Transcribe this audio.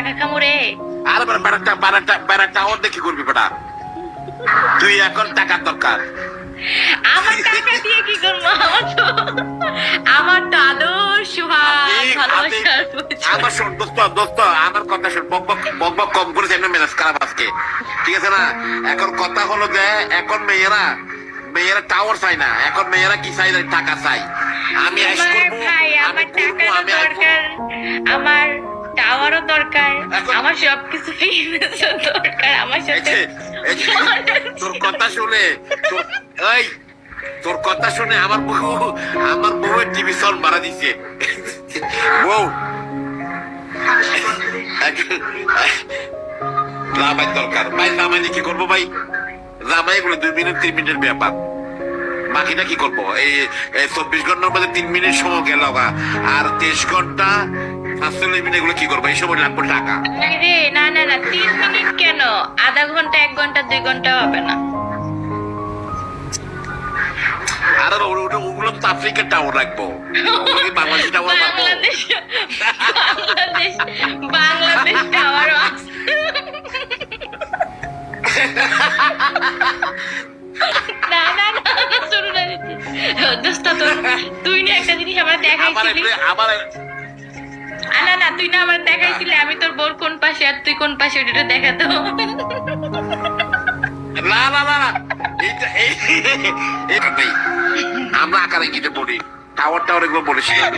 টাকা খামু রে। আর বেড়া টাওয়ার দেখি করবি বেটা, তুই এখন টাকার দরকার। আমার টাকা দিয়ে কি করবো? আমার তো আদর সুহাগ ভালোবাসার আমার শোন দোস্ত আমার কথা শোন, বক কম করে যেন মেজাজ খারাপ আজকে, ঠিক আছে না? এখন কথা হলো যে এখন মেয়েরা টাওয়ার চাই না, এখন মেয়েরা কি চাই? টাকা চাই। আমি আইস করবো, ভাই, আমি আমার করবো, টাকারও আমি দরকার, আমার টাওয়ারও দরকার, এখন- আমার সবকিছু ফেমাসও দরকার, আমার সাথে তোর কথা শুনে এই তোর কথা শুনে আমার বউয়ের টিভি সাউন্ড বাড়া দিচ্ছে। বউ জামাই দরকার ভাই, জামাই কি করবো ভাই? জামাই গুলো 2 মিনিট 3 মিনিটের ব্যাপার, বাকিটা কি করবো? এই 24 ঘন্টার মধ্যে 3 মিনিট সময় গেল, আর 23 ঘন্টা 47 মিনিট এগুলো কি করবো? এই সময় লাগবে টাকা। রে না না না, 3 মিনিট কেন, আধা ঘন্টা 1 ঘন্টা 2 ঘন্টা হবে না? আর ওগুলো তো আফ্রিকার টাওয়ার রাখবো, বাংলাদেশ টাওয়ার রাখবো। বাংলাদেশ টাওয়ারও আছে। না না না, শুরু না দোস্ত, তুই না একটা জিনিস আমার দেখাইছিলি। না না, তুই না আমার দেখাইছিলি আমি তোর বোর কোন পাশে আর তুই কোন পাশে, ওটা দেখা তো। না না না না, এটা নেই, আমরা আকারে গিয়ে পড়ি, টাওয়ার এগুলো বলেছিলাম।